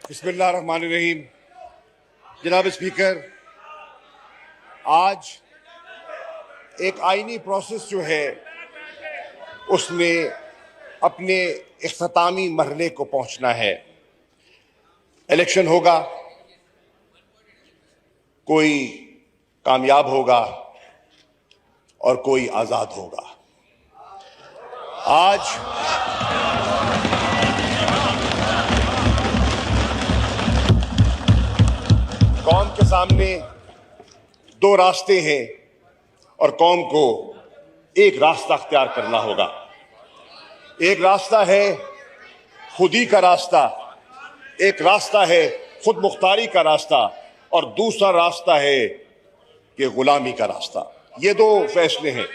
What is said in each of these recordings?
बिस्मिल्लाहिर्रहमानिर्रहीम। जनाब स्पीकर, आज एक आईनी प्रोसेस जो है उसमें अपने इख्तितामी मरहले को पहुंचना है। इलेक्शन होगा, कोई कामयाब होगा और कोई आजाद होगा। आज कौम के सामने दो रास्ते हैं और कौम को एक रास्ता अख्तियार करना होगा। एक रास्ता है खुदी का रास्ता, एक रास्ता है खुद मुख्तारी का रास्ता और दूसरा रास्ता है कि गुलामी का रास्ता। ये दो फैसले हैं।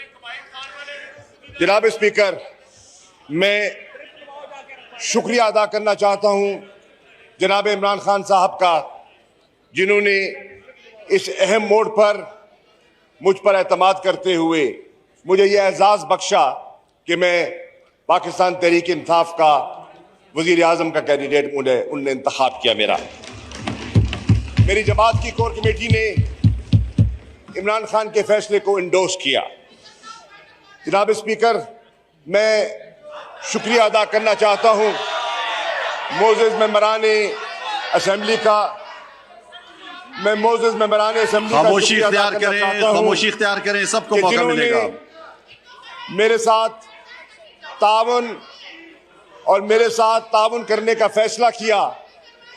जनाब स्पीकर, मैं शुक्रिया अदा करना चाहता हूं जनाब इमरान खान साहब का, जिन्होंने इस अहम मोड़ पर मुझ पर एतमाद करते हुए मुझे यह एजाज़ बख्शा कि मैं पाकिस्तान तहरीक इंसाफ का वज़ीर आज़म का कैंडिडेट उनने इंतखाब किया। मेरी जमात की कोर कमेटी ने इमरान खान के फैसले को इंडोर्स किया। जनाब स्पीकर, मैं शुक्रिया अदा करना चाहता हूं मोअज़्ज़ज़ मेंबरान असेंबली का। मैं मोअज़्ज़ज़ मेंबरान असेंबली का खामोशी इख्तियार करें, सबको मौका मिलेगा। मेरे साथ ताउन करने का फैसला किया।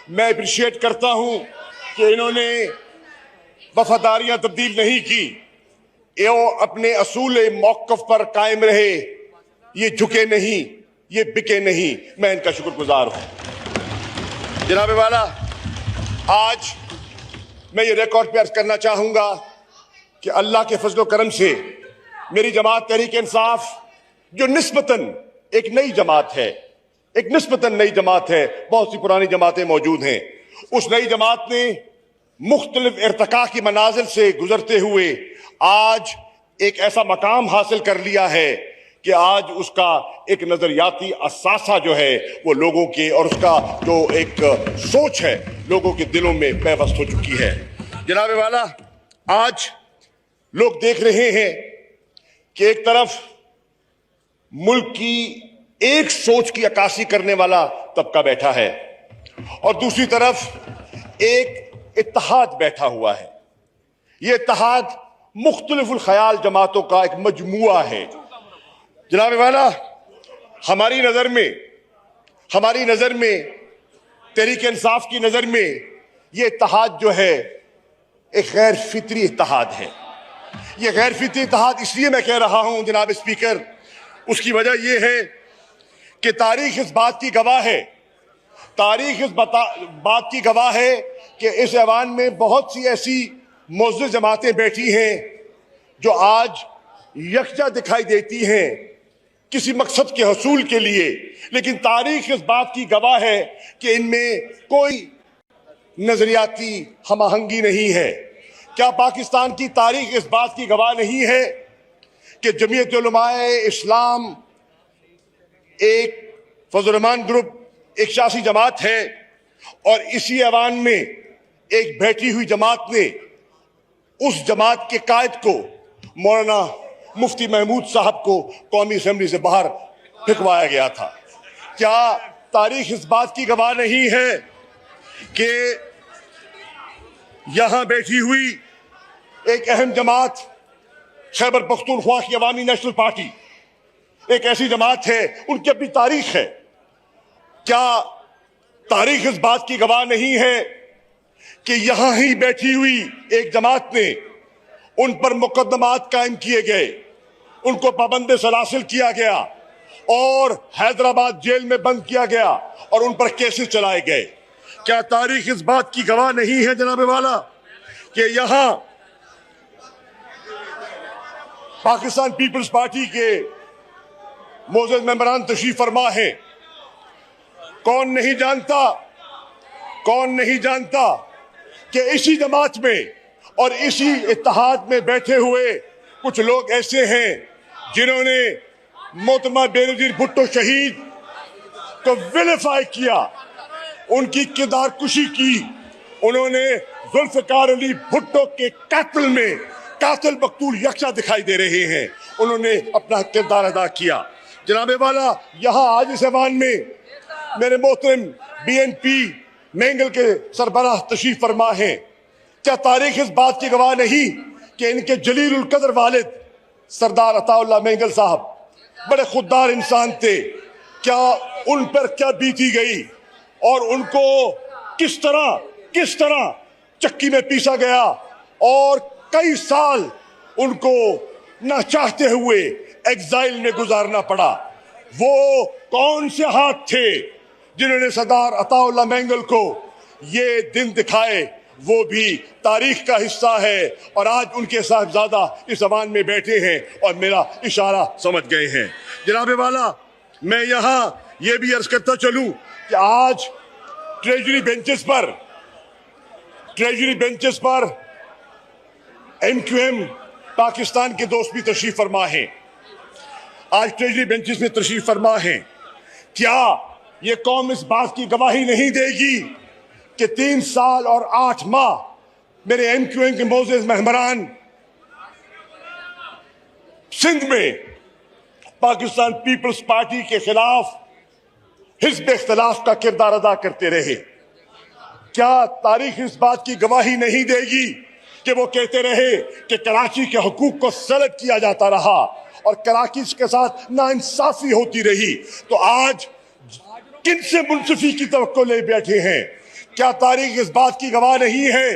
मैं अप्रिशिएट करता हूं कि इन्होंने वफादारियां तब्दील नहीं की, ये अपने असूल मौक़िफ़ पर कायम रहे, ये झुके नहीं, ये बिके नहीं। मैं इनका शुक्रगुजार हूं। जनाब वाला, आज मैं ये रिकॉर्ड पे अर्ज करना चाहूंगा कि अल्लाह के फजल करम से मेरी जमात तहरीक इंसाफ, जो निस्बतन एक नई जमात है, बहुत सी पुरानी जमातें मौजूद हैं, उस नई जमात ने मुख्तलिफ इर्तिका की मनाजिल से गुजरते हुए आज एक ऐसा मकाम हासिल कर लिया है कि आज उसका एक नजरियाती असासा जो है वो लोगों के, और उसका जो एक सोच है लोगों के दिलों में पैवस्त हो चुकी है। जनाब वाला, आज लोग देख रहे हैं कि एक तरफ मुल्क की एक सोच की अक्कासी करने वाला तबका बैठा है और दूसरी तरफ एक इत्तेहाद बैठा हुआ है। यह इत्तेहाद मुख्तलिफुल ख्याल जमातों का एक मजमुआ है। जनाब वाला, हमारी नजर में तहरीक इंसाफ की नजर में यह इत्तेहाद जो है एक गैर फितरी इत्तेहाद है। यह गैर फितरी इत्तेहाद इसलिए मैं कह रहा हूं जनाब स्पीकर, उसकी वजह यह है कि तारीख इस बात की गवाह है कि इस ऐवान में बहुत सी ऐसी मुअज़्ज़ज़ जमातें बैठी हैं जो आज यकजा दिखाई देती हैं किसी मकसद के हसूल के लिए, लेकिन तारीख इस बात की गवाह है कि इनमें कोई नजरियाती हमआहंगी नहीं है। क्या पाकिस्तान की तारीख इस बात की गवाह नहीं है कि जमीयत उलमाए इस्लाम एक फजल-रहमान ग्रुप, एक सियासी जमात है और इसी ऐवान में एक बैठी हुई जमात ने उस जमात के कायद को, मौलाना मुफ्ती महमूद साहब को कौमी असेंबली से बाहर फेंकवाया गया था। क्या तारीख इस बात की गवाह नहीं है कि यहां बैठी हुई एक अहम जमात खैबर पख्तूनख्वा की अवामी नेशनल पार्टी एक ऐसी जमात है, उनकी अपनी तारीख है। क्या तारीख इस बात की गवाह नहीं है कि यहां ही बैठी हुई एक जमात ने उन पर मुकदमात कायम किए गए, उनको पाबंद सलासिल किया गया और हैदराबाद जेल में बंद किया गया और उन पर केसेस चलाए गए? क्या तारीख इस बात की गवाह नहीं है जनाब वाला कि यहां पाकिस्तान पीपल्स पार्टी के मोअज़्ज़ज़ मेंबरान तशरीफ फरमा है? कौन नहीं जानता कि इसी जमात में और इसी इत्तेहाद में बैठे हुए कुछ लोग ऐसे हैं जिन्होंने मोहतरमा बेनज़ीर भुट्टो शहीद को विलिफाई किया, उनकी किरदार कुशी की। उन्होंने जुल्फिकार अली भुट्टो के कातिल में कातिल मकतूल यकसा दिखाई दे रहे हैं। उन्होंने अपना किरदार अदा किया। जनाबे वाला, यहाँ आज इस ऐवान में मेरे मोहतरम BNP मेंगल के सरबराह तशरीफ फरमा है। क्या तारीख इस बात की गवाह नहीं कि इनके जलील उल कदर वालिद सरदार अताउल्लाह मेंगल साहब बड़े खुददार इंसान थे। क्या उन पर क्या बीती गई और उनको किस तरह चक्की में पीसा गया और कई साल उनको ना चाहते हुए एग्जाइल में गुजारना पड़ा। वो कौन से हाथ थे जिन्होंने सरदार अताउल्लाह मेंगल को ये दिन दिखाए? वो भी तारीख का हिस्सा है और आज उनके साहबजादा इस अवान में बैठे हैं और मेरा इशारा समझ गए हैं। जनाबे वाला, मैं यहाँ ये भी अर्ज करता चलूं कि आज ट्रेजरी बेंचेस पर MQM पाकिस्तान के दोस्त भी तशरीफ फरमा हैं। आज ट्रेजरी बेंचेस में तशरीफ फरमा हैं। क्या ये कौम इस बात की गवाही नहीं देगी कि 3 साल और 8 माह मेरे MQM के मोअज़्ज़ज़ मेहमान सिंध में पाकिस्तान पीपल्स पार्टी के खिलाफ हिज़्ब इख्तिलाफ का किरदार अदा करते रहे? क्या तारीख इस बात की गवाही नहीं देगी कि वो कहते रहे कि कराची के हुकूक को सल्ब किया जाता रहा और कराची के साथ नाइंसाफी होती रही? तो आज किनसे मुंसिफी की तवक्को ले बैठे हैं? क्या तारीख इस बात की गवाह नहीं है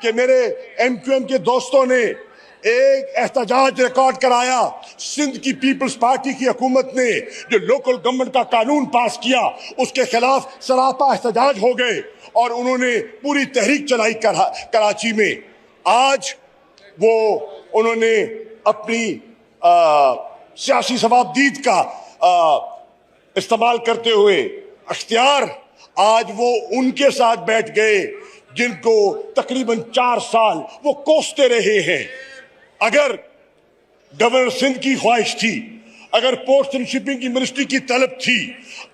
कि मेरे MQM के दोस्तों ने एक एहतजाज रिकॉर्ड कराया? सिंध की पीपल्स पार्टी की हुकूमत ने जो लोकल गवर्नमेंट का कानून पास किया उसके खिलाफ सरापा एहतजाज हो गए और उन्होंने पूरी तहरीक चलाई कराची में। आज उन्होंने अपनी सियासी सवाबदीद का इस्तेमाल करते हुए अख्तियार आज वो उनके साथ बैठ गए जिनको तकरीबन 4 साल वो कोसते रहे हैं। अगर गवर्नर सिंध की ख्वाहिश थी, अगर पोर्ट्स एंड शिपिंग की मिनिस्ट्री की तलब थी,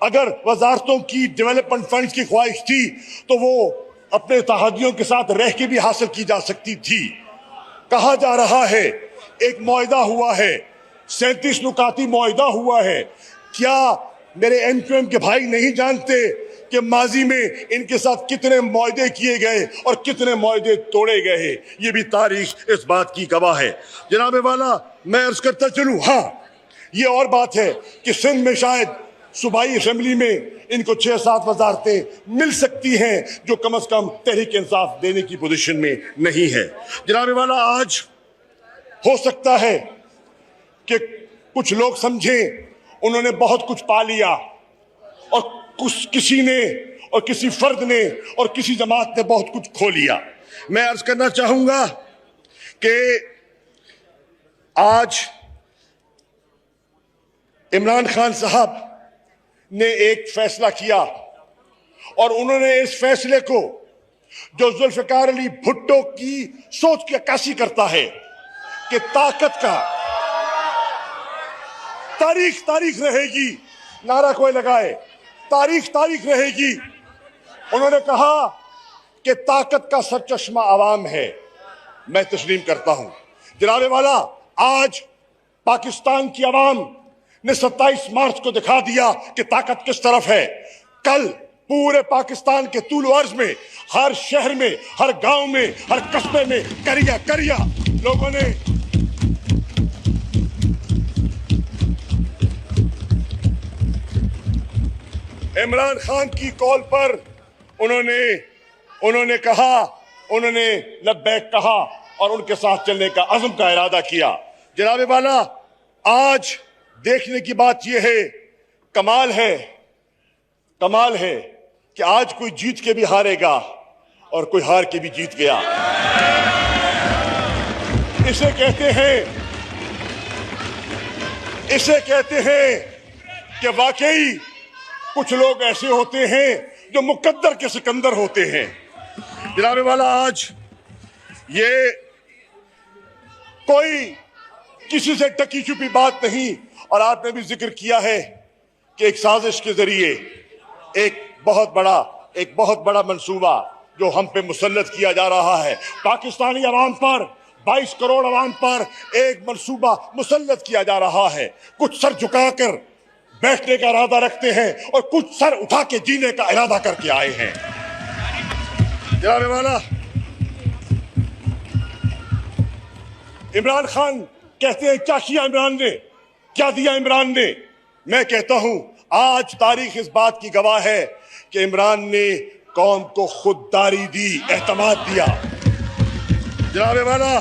अगर वजारतों की डेवलपमेंट फंड्स की ख्वाहिश थी, तो वो अपने तहादियों के साथ रह के भी हासिल की जा सकती थी। कहा जा रहा है एक मुआहदा हुआ है, 37 नुकाती मुआहदा हुआ है। क्या मेरे MQM के भाई नहीं जानते कि माजी में इनके साथ कितने मुआहदे किए गए और कितने मुआहदे तोड़े गए हैं? ये भी तारीख इस बात की गवाह है। जनाबे वाला, मैं अर्ज करता चलूं, हाँ, ये और बात है कि सिंध में शायद सूबाई असेंबली में इनको 6-7 वजारतें मिल सकती हैं जो कम से कम तहरीक इंसाफ देने की पोजीशन में नहीं है। जनाबे वाला, आज हो सकता है कि कुछ लोग समझें उन्होंने बहुत कुछ पा लिया और किसी ने और किसी फर्द ने और किसी जमात ने बहुत कुछ खो लिया। मैं अर्ज करना चाहूंगा कि आज इमरान खान साहब ने एक फैसला किया और उन्होंने इस फैसले को, जो जुल्फिकार अली भुट्टो की सोच की अक्कासी करता है कि ताकत का तारीख रहेगी, नारा कोई लगाए, तारीख रहेगी। उन्होंने कहा कि ताकत का सरचश्मा आवाम है। मैं तस्लीम करता हूं। जनाबे वाला, आज पाकिस्तान की आवाम ने 27 मार्च को दिखा दिया कि ताकत किस तरफ है। कल पूरे पाकिस्तान के तूल अर्ज में, हर शहर में, हर गांव में, हर कस्बे में करिया लोगों ने इमरान खान की कॉल पर उन्होंने कहा, उन्होंने लब्बैक कहा और उनके साथ चलने का अज़्म का इरादा किया। जनाबे वाला, आज देखने की बात यह है, कमाल है कि आज कोई जीत के भी हारेगा और कोई हार के भी जीत गया। इसे कहते हैं कि वाकई कुछ लोग ऐसे होते हैं जो मुकद्दर के सिकंदर होते हैं। जनाबे वाला, आज ये कोई किसी से टकी छुपी बात नहीं और आपने भी जिक्र किया है कि एक साजिश के जरिए एक बहुत बड़ा एक बहुत बड़ा मंसूबा जो हम पे मुसल्लत किया जा रहा है। पाकिस्तानी अवाम पर, 22 करोड़ अवाम पर एक मंसूबा मुसल्लत किया जा रहा है। कुछ सर झुकाकर बैठने का इरादा रखते हैं और कुछ सर उठा के जीने का इरादा करके आए हैं। जनाब वाला, इमरान खान कहते हैं क्या किया इमरान ने, क्या दिया इमरान ने। मैं कहता हूं आज तारीख इस बात की गवाह है कि इमरान ने कौम को खुददारी दी, एहतमाद दिया। जनाब वाला,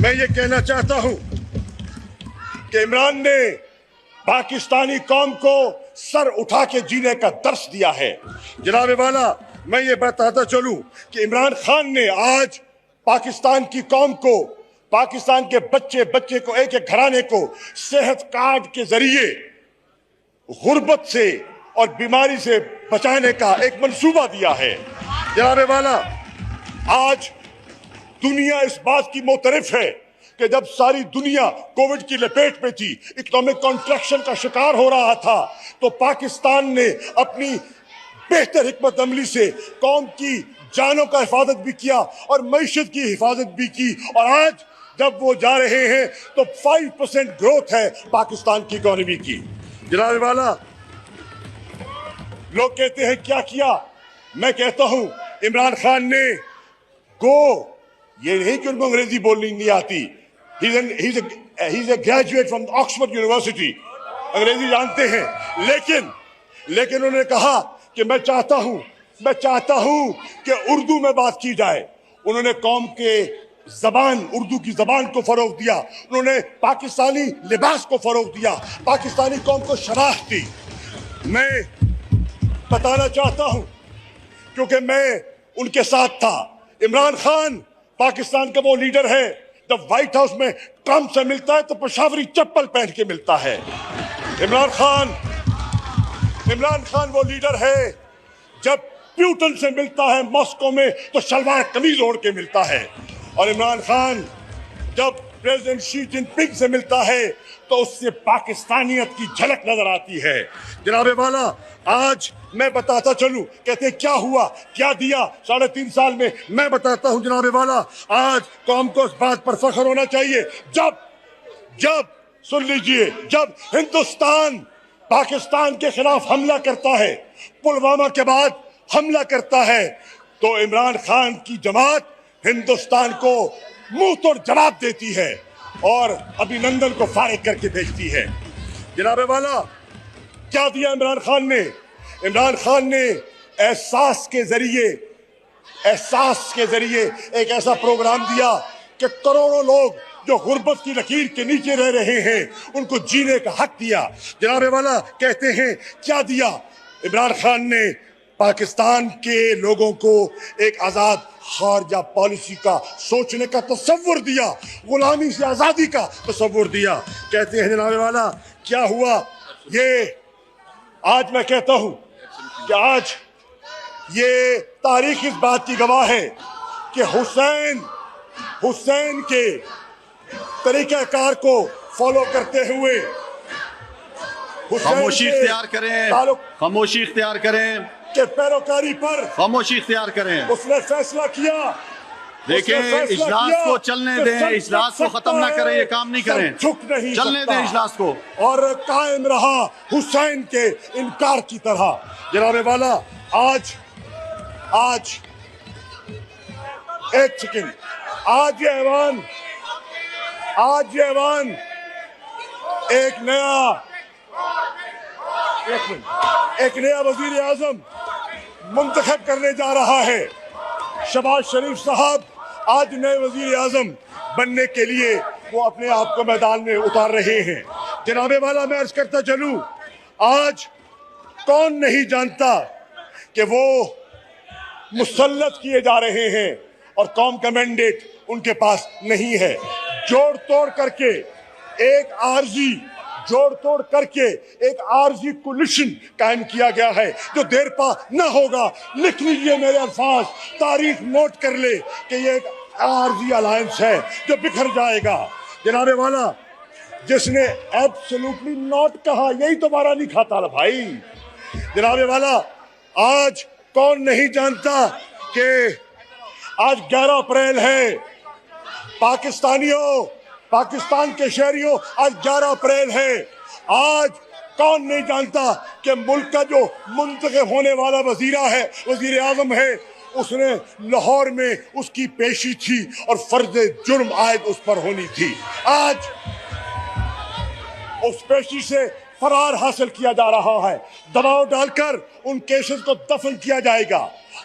मैं ये कहना चाहता हूं कि इमरान ने पाकिस्तानी कौम को सर उठा के जीने का दर्स दिया है। जनाब वाला, मैं ये बताता चलूं कि इमरान खान ने आज पाकिस्तान की कौम को, पाकिस्तान के बच्चे बच्चे को, एक एक घराने को सेहत कार्ड के जरिए गुर्बत से और बीमारी से बचाने का एक मंसूबा दिया है। जनाब वाला, आज दुनिया इस बात की मोतरफ है कि जब सारी दुनिया कोविड की लपेट में थी, इकोनॉमिक कॉन्ट्रैक्शन का शिकार हो रहा था, तो पाकिस्तान ने अपनी बेहतर हिकमत अमली से कौम की जानों का हिफाजत भी किया और मईशत की हिफाजत भी की। और आज जब वो जा रहे हैं तो 5% ग्रोथ है पाकिस्तान की इकोनॉमी की। जनाब वाला, लोग कहते हैं क्या किया, मैं कहता हूं इमरान खान ने ये नहीं कि उनको अंग्रेजी बोलनी नहीं आती, he's a graduate from Oxford University, अंग्रेजी जानते हैं, लेकिन उन्होंने कहा कि मैं चाहता हूं कि उर्दू में बात की जाए। उन्होंने कौम के जबान, उर्दू की जबान को फरोग दिया, उन्होंने पाकिस्तानी लिबास को फरोग दिया, पाकिस्तानी कौम को शनाख्त दी। मैं बताना चाहता हूं क्योंकि मैं उनके साथ था। इमरान खान पाकिस्तान का वो लीडर है, जब व्हाइट हाउस में ट्रंप से मिलता है तो पेशावरी चप्पल पहन के मिलता है। इमरान खान वो लीडर है, जब प्यूटन से मिलता है मॉस्को में तो शलवार कमीज ओढ़ के मिलता है। और इमरान खान जब प्रेसिडेंट शी जिनपिंग से मिलता है तो उससे पाकिस्तानियत की झलक नजर आती है। जनाब वाला, आज मैं बताता चलूं, कहते क्या हुआ, क्या दिया 3.5 साल में। मैं बताता हूं जनाब वाला, आज कौम को इस बात पर फख्र होना चाहिए, जब सुन लीजिए, जब हिंदुस्तान पाकिस्तान के खिलाफ हमला करता है, पुलवामा के बाद हमला करता है, तो इमरान खान की जमात हिंदुस्तान को मुंह तोड़ जवाब देती है और अभिनंदन को फारिग करके भेजती है। जनाब वाला, क्या दिया इमरान खान ने? इमरान खान ने एहसास के जरिए एक ऐसा प्रोग्राम दिया कि करोड़ों लोग जो गुर्बत की लकीर के नीचे रह रहे हैं उनको जीने का हक दिया। जनाब वाला, कहते हैं क्या दिया? इमरान खान ने पाकिस्तान के लोगों को एक आजाद खारजा पॉलिसी का सोचने का तसव्वुर दिया, गुलामी से आजादी का तसव्वुर दिया। कहते हैं जनाब वाला, क्या हुआ? ये आज मैं कहता हूं कि आज ये तारीख इस बात की गवाह है कि हुसैन के तरीक़ाकार को फॉलो करते हुए खामोशी इख्तियार करें के पैरोकारी पर खामोशी इख्तियार करें। उसने फैसला किया, देखिए इजलास को चलने दें, इजलास को खत्म ना करें, ये काम नहीं करें, चलने दें इजलास को। और कायम रहा हुसैन के इनकार की तरह। जनाब वाला, आज एक सेकंड, आज ये ऐवान एक नया वजीर आजम मुंतखब करने जा रहा है। शहबाज शरीफ साहब आज नए वजीर आजम बनने के लिए वो अपने आप को मैदान में उतार रहे हैं। जनाब वाला, मैं अर्ज करता चलूं, आज कौन नहीं जानता कि वो मुसल्लत किए जा रहे हैं और कौम का मैंडेट उनके पास नहीं है। जोड़ तोड़ करके एक आरजी कोलिशन कायम किया गया है जो देर पा न होगा। लिख लीजिए मेरे अल्फाज, तारीख नोट कर ले कि ये एक आरजी अलायंस है जो बिखर जाएगा। जनाब वाला, जिसने एब्सोल्युटली नॉट कहा, यही तो मारा नहीं खाता भाई। जनाब वाला, आज कौन नहीं जानता कि आज 11 अप्रैल है। पाकिस्तानियों, पाकिस्तान के शहरियों, आज 11 अप्रैल है। आज कौन नहीं जानता कि मुल्क का जो मुंतखब होने वाला वजीर आजम है, उसने लाहौर में उसकी पेशी थी और फर्ज जुर्म आयद उस पर होनी थी। आज उस पेशी से फरार हासिल किया जा रहा है। दबाव डालकर उन केसेस को दफन किया जाएगा।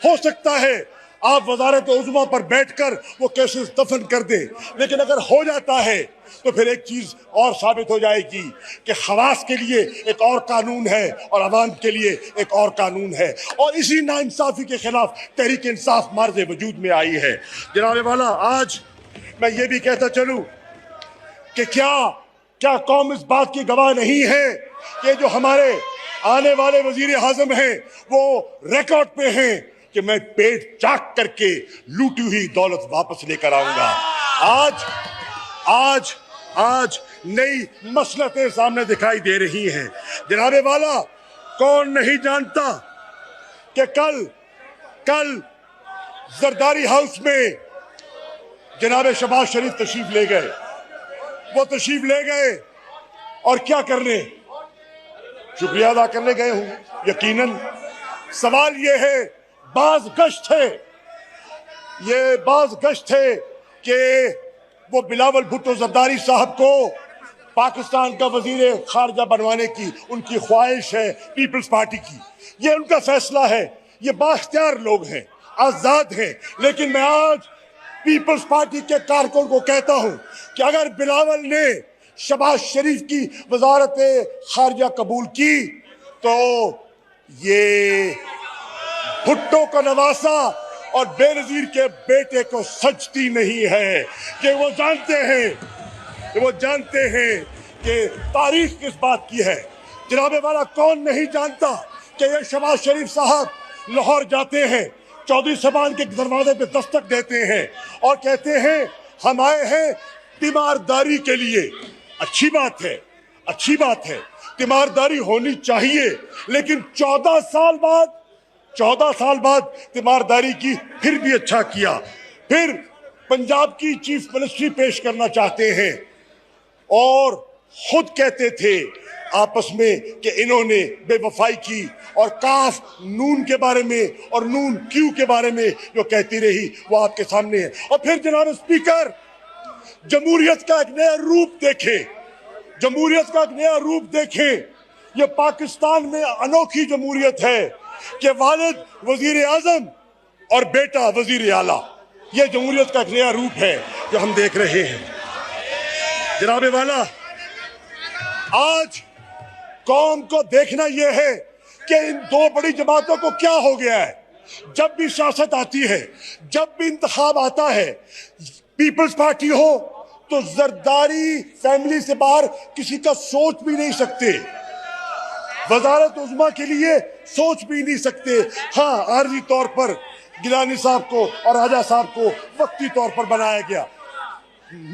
हो सकता है आप वजारत उज़्मा पर बैठकर वो केसेस दफन कर दें, लेकिन अगर हो जाता है तो फिर एक चीज और साबित हो जाएगी कि खवास के लिए एक और कानून है और अवाम के लिए एक और कानून है। और इसी नाइंसाफी के खिलाफ तहरीक इंसाफ मार्ज़ वजूद में आई है। जनाब वाला, आज मैं ये भी कहता चलूं कि क्या कौम इस बात की गवाह नहीं है कि जो हमारे आने वाले वजीर आज़म हैं वो रिकॉर्ड पे हैं कि मैं पेट चाक करके लूटी हुई दौलत वापस लेकर आऊंगा। आज नई मसलतें सामने दिखाई दे रही हैं। जनाबे वाला, कौन नहीं जानता कि कल जरदारी हाउस में जनाब शहबाज शरीफ तशरीफ ले गए। वो तशरीफ ले गए और क्या करने? शुक्रिया अदा करने गए हूं यकीनन। सवाल ये है, बाज गश्त थे कि वो बिलावल भुट्टो जरदारी साहब को पाकिस्तान का वजीर खारजा बनवाने की उनकी ख्वाहिश है, पीपल्स पार्टी की। ये उनका फैसला है, ये बाख्तियार लोग हैं, आजाद हैं। लेकिन मैं आज पीपल्स पार्टी के कारकुन को कहता हूं कि अगर बिलावल ने शहबाज शरीफ की वजारत खारजा कबूल की तो ये भुट्टो का नवासा और बेनजीर के बेटे को सजती नहीं है। कि वो जानते हैं कि तारीख किस बात की है। जनाबे वाला, कौन नहीं जानता कि ये शहबाज शरीफ साहब लाहौर जाते हैं, चौधरी साहबान के दरवाजे पे दस्तक देते हैं और कहते हैं हम आए हैं तीमारदारी के लिए। अच्छी बात है, तीमारदारी होनी चाहिए, लेकिन 14 साल बाद तीमारदारी की फिर भी अच्छा किया। फिर पंजाब की चीफ मिनिस्ट्री पेश करना चाहते हैं और खुद कहते थे आपस में कि इन्होंने बेवफाई की और काफ नून के बारे में और नून क्यू के बारे में जो कहती रही वो आपके सामने है। और फिर जनाब स्पीकर, जमहूरियत का एक नया रूप देखें। ये पाकिस्तान में अनोखी जमहूरियत है कि वालिद वजीर आजम और बेटा वजीर आला। ये जमहूरियत का एक नया रूप है जो हम देख रहे हैं। जनाबे वाला, आज कौम को देखना यह है कि इन दो बड़ी जमातों को क्या हो गया है। जब भी सियासत आती है, जब भी इंतखाब आता है, पीपल्स पार्टी हो तो जरदारी फैमिली से बाहर किसी का सोच भी नहीं सकते, वजारत उज़्मा के लिए सोच भी नहीं सकते। हाँ, आर्जी तौर पर गिलानी साहब को और राजा साहब को वक्ती तौर पर बनाया गया।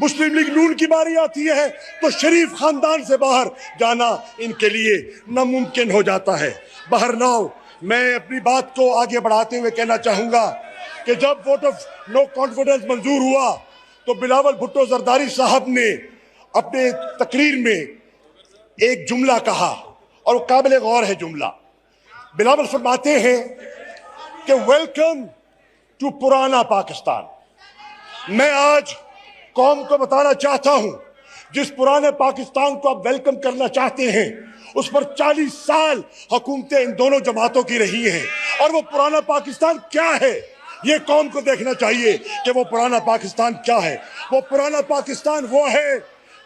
मुस्लिम लीग नून की बारी आती है तो शरीफ खानदान से बाहर जाना इनके लिए नामुमकिन हो जाता है। बहरनाव, मैं अपनी बात को आगे बढ़ाते हुए कहना चाहूंगा कि जब वोट ऑफ नो कॉन्फिडेंस मंजूर हुआ तो बिलावल भुट्टो जरदारी साहब ने अपने तकरीर में एक जुमला कहा और वो काबिल गौर है जुमला। बिलावल फरमाते हैं कि वेलकम टू पुराना पाकिस्तान। मैं आज कौम को बताना चाहता हूं, जिस पुराने पाकिस्तान को आप वेलकम करना चाहते हैं उस पर 40 साल हुकूमतें इन दोनों जमातों की रही हैं। और वो पुराना पाकिस्तान क्या है, ये कौम को देखना चाहिए कि वो पुराना पाकिस्तान क्या है। वो पुराना पाकिस्तान वो है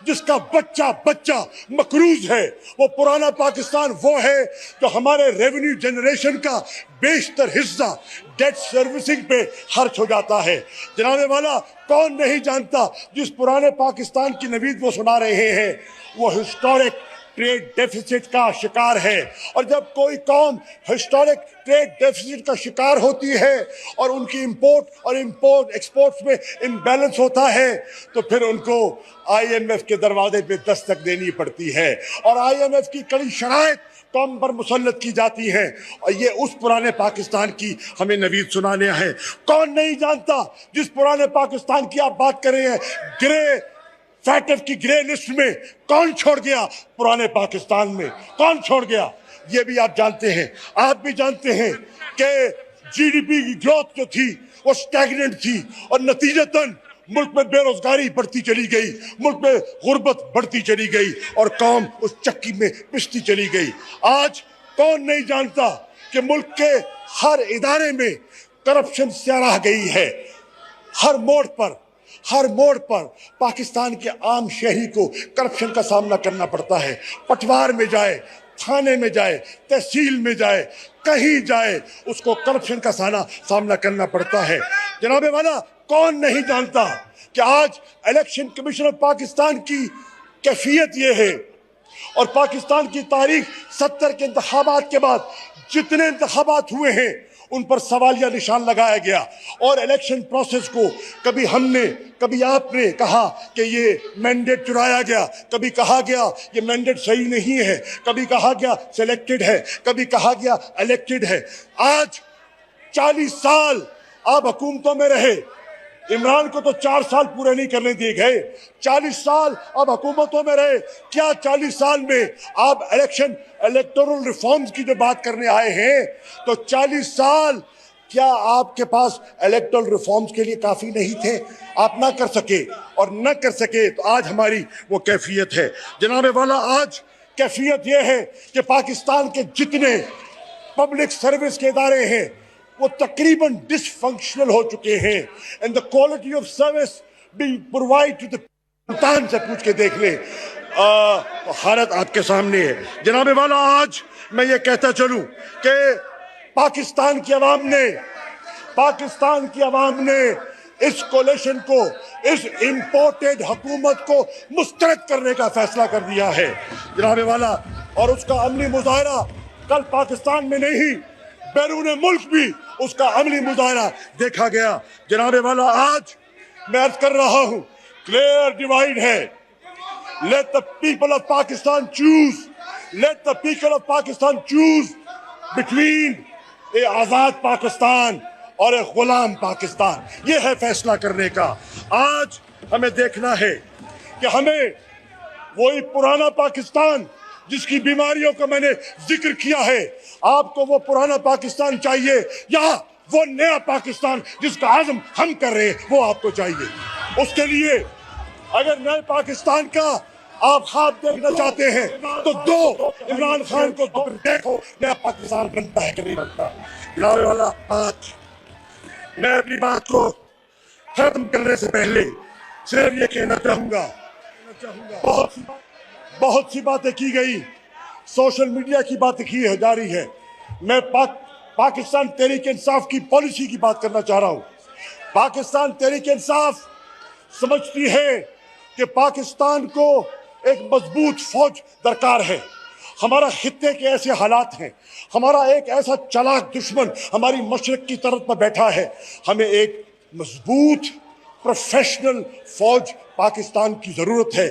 जिसका बच्चा मकरूज है। वो पुराना पाकिस्तान वो है जो हमारे रेवेन्यू जनरेशन का बेशतर हिस्सा डेट सर्विसिंग पे खर्च हो जाता है। जनाबे वाला, कौन नहीं जानता जिस पुराने पाकिस्तान की नवीद वो सुना रहे हैं वो हिस्टोरिक ट्रेड डेफिसिट का शिकार है। और जब कोई कौम हिस्टोरिक ट्रेड डेफिसिट का शिकार होती है और उनकी इंपोर्ट एक्सपोर्ट्स में इम्बैलेंस होता है तो फिर उनको IMF के दरवाजे पे दस्तक देनी पड़ती है और IMF की कड़ी शराइत कौम पर मुसल्लत की जाती है। और ये उस पुराने पाकिस्तान की हमें नवीद सुनाने हैं। कौन नहीं जानता जिस पुराने पाकिस्तान की आप बात कर रहे हैं, ग्रे फैटफ की ग्रे लिस्ट में कौन छोड़ गया? पुराने पाकिस्तान में कौन छोड़ गया? ये भी आप जानते हैं। आप भी जानते हैं कि GDP की ग्रोथ जो थी वो स्टैग्नेंट थी और नतीजतन मुल्क में बेरोजगारी बढ़ती चली गई, मुल्क में गुर्बत बढ़ती चली गई और कौम उस चक्की में पिसती चली गई। आज कौन नहीं जानता कि मुल्क के हर इदारे में करप्शन सराह गई है। हर मोड़ पर पाकिस्तान के आम शहरी को करप्शन का सामना करना पड़ता है। पटवार में जाए, थाने में जाए, तहसील में जाए, कहीं जाए, उसको करप्शन का सामना करना पड़ता है। जनाबे वाला, कौन नहीं जानता कि आज इलेक्शन कमीशन ऑफ पाकिस्तान की कैफियत ये है और पाकिस्तान की तारीख 70 के इंतखाबात के बाद जितने इंतखाबात हुए हैं उन पर सवालिया निशान लगाया गया और इलेक्शन प्रोसेस को कभी हमने कभी आपने कहा कि ये मैंडेट चुराया गया, कभी कहा गया ये मैंडेट सही नहीं है, कभी कहा गया सिलेक्टेड है, कभी कहा गया इलेक्टेड है। आज 40 साल आप हुकूमतों में रहे, इमरान को तो 4 साल पूरे नहीं करने दिए गए। 40 साल अब हुकूमतों में रहे, क्या 40 साल में आप इलेक्टोरल रिफॉर्म्स की जो बात करने आए हैं तो 40 साल क्या आपके पास इलेक्टोरल रिफॉर्म्स के लिए काफी नहीं थे? आप ना कर सके और न कर सके तो आज हमारी वो कैफियत है। जनाबे वाला, आज कैफियत ये है कि पाकिस्तान के जितने पब्लिक सर्विस के इदारे हैं वो तकरीबन डिसफंक्शनल हो चुके हैं and the quality of service being provide to the सुल्तान से पूछ के देख ले, तो हालत आपके सामने है। जनाबे वाला, आज मैं ये कहता चलूं कि पाकिस्तान की अवाम ने इस कोलिशन को, इस इंपोर्टेड हुकूमत को मुस्तरद करने का फैसला कर दिया है जनाबे वाला, और उसका अमली मुजाहरा कल पाकिस्तान में नहीं बैरून मुल्क भी उसका अमली मुजाहरा देखा गया। जनाबे वाला, आज मैं अर्ज कर रहा हूं, क्लियर डिवाइड है। Let the people of Pakistan choose between a आजाद पाकिस्तान और एक गुलाम पाकिस्तान। यह है फैसला करने का। आज हमें देखना है कि हमें वही पुराना पाकिस्तान जिसकी बीमारियों का मैंने जिक्र किया है, आपको वो पुराना पाकिस्तान चाहिए या वो नया पाकिस्तान जिसका आज़म हम कर रहे हैं वो आपको चाहिए? उसके लिए अगर नए पाकिस्तान का आप ख्वाब देखना चाहते हैं तो दो इमरान खान को देखो, नया पाकिस्तान बनता है कि नहीं बनता। वाला, आज मैं अपनी बात को खत्म करने से पहले सिर्फ ये कहना चाहूंगा, बहुत सी बातें की गई, सोशल मीडिया की बातें की जा रही है। मैं पाकिस्तान तहरीक इंसाफ की पॉलिसी की बात करना चाह रहा हूं। पाकिस्तान तहरीक इंसाफ समझती है कि पाकिस्तान को एक मजबूत फौज दरकार है। हमारा खित्ते के ऐसे हालात हैं, हमारा एक ऐसा चालाक दुश्मन हमारी मशरक की तरफ पर बैठा है, हमें एक मजबूत प्रोफेशनल फौज पाकिस्तान की जरूरत है।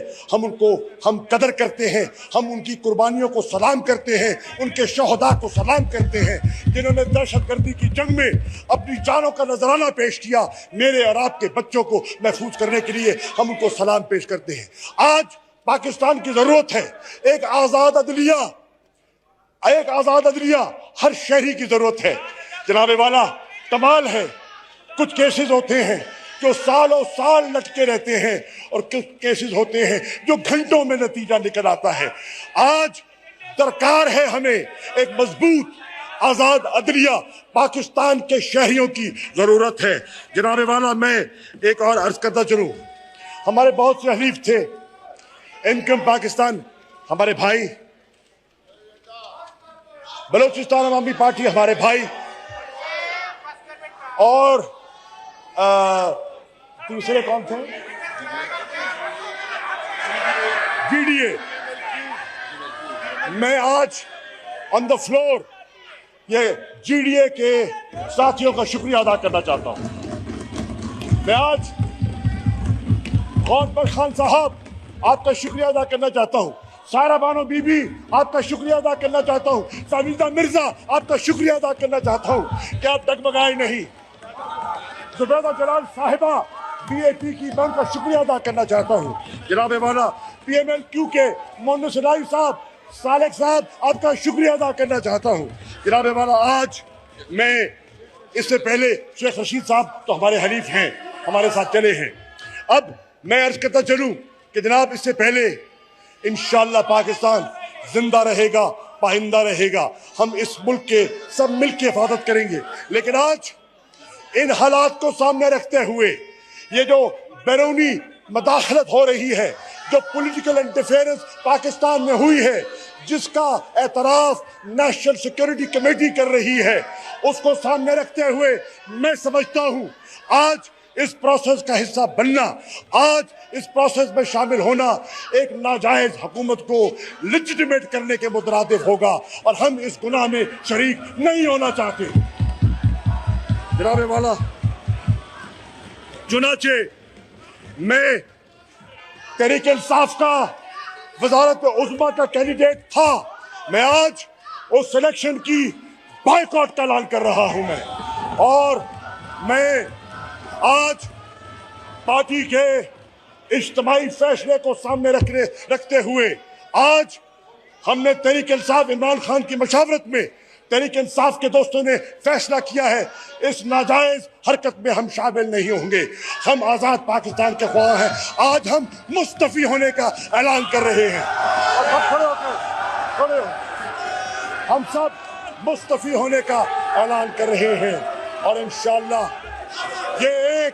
हम कदर करते हैं, हम उनकी कुर्बानियों को सलाम करते हैं, उनके शहदा को सलाम करते हैं जिन्होंने दहशतगर्दी की जंग में अपनी जानों का नजराना पेश किया। मेरे और आपके बच्चों को महफूज करने के लिए हम उनको सलाम पेश करते हैं। आज पाकिस्तान की जरूरत है एक आजाद अदलिया, हर शहरी की जरूरत है। जनाबे वाला, कमाल है, कुछ केसेस होते हैं जो सालों साल लटके रहते हैं और कुछ केसेस होते हैं जो घंटों में नतीजा निकल आता है। आज दरकार है हमें एक मजबूत आजाद अदलिया, पाकिस्तान के शहरियों की जरूरत है। जनाबे वाला, मैं एक और अर्ज करता चलूं, हमारे बहुत से हलीफ थे, इनकम पाकिस्तान हमारे भाई, बलूचिस्तान अवामी पार्टी हमारे भाई, और दूसरे कौन थे? मैं आज ऑन द फ्लोर ये जीडीए के साथियों का शुक्रिया अदा करना चाहता हूं। मैं आज गौर खान साहब आपका शुक्रिया अदा करना चाहता हूं। सारा बानो बीबी आपका शुक्रिया अदा करना चाहता हूं। साविदा मिर्जा आपका शुक्रिया अदा करना चाहता हूं कि आप डगमगाए नहीं। जुबैदा जलाल साहिबा बीएपी की बैंक का शुक्रिया अदा करना चाहता हूं। जनाब वाला पीएमएलक्यू के मोहम्मद सनाई साहब, सालेक साहब आपका शुक्रिया अदा करना चाहता हूं। जनाब वाला आज मैं इससे पहले शेख रशीद साहब तो हमारे हलीफ हैं, हमारे साथ चले हैं। अब मैं अर्ज करता चलूं कि जनाब इससे पहले इंशाअल्लाह पाकिस्तान जिंदा रहेगा, पाइंदा रहेगा। हम इस मुल्क के सब मिल के हिफाजत करेंगे। लेकिन आज इन हालात को सामने रखते हुए ये जो बैरूनी मदाखलत हो रही है, जो पॉलिटिकल इंटरफेरेंस पाकिस्तान में हुई है, जिसका एतराफ नेशनल सिक्योरिटी कमेटी कर रही है, उसको सामने रखते हुए मैं समझता हूं आज इस प्रोसेस का हिस्सा बनना, आज इस प्रोसेस में शामिल होना एक नाजायज हुकूमत को लेजिटिमेट करने के मुतरादिफ होगा और हम इस गुनाह में शरीक नहीं होना चाहते। जनाब वाला, चुनाचे मैं तहरीक इंसाफ का वजारत उज़्मा का कैंडिडेट था। मैं आज उस सिलेक्शन की बायकॉट का ऐलान कर रहा हूं मैं। और मैं आज पार्टी के इज्तिमाई फैसले को सामने रखते हुए आज हमने तहरीक इंसाफ इमरान खान की मशावरत में तहरीक इंसाफ के दोस्तों ने फैसला किया है, इस नाजायज हरकत में हम शामिल नहीं होंगे। हम आज़ाद पाकिस्तान के ख्वाह हैं। आज हम मुस्तफ़ी होने का ऐलान कर रहे हैं। खड़े हो। हम सब मुस्तफ़ी होने का ऐलान कर रहे हैं और इंशाअल्लाह ये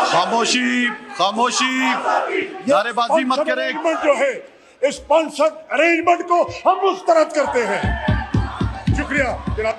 खामोशी, नारेबाजी मत करें। जो है स्पॉन्सर्ड अरेंजमेंट को हम मुस्तरद करते हैं। शुक्रिया जनाब।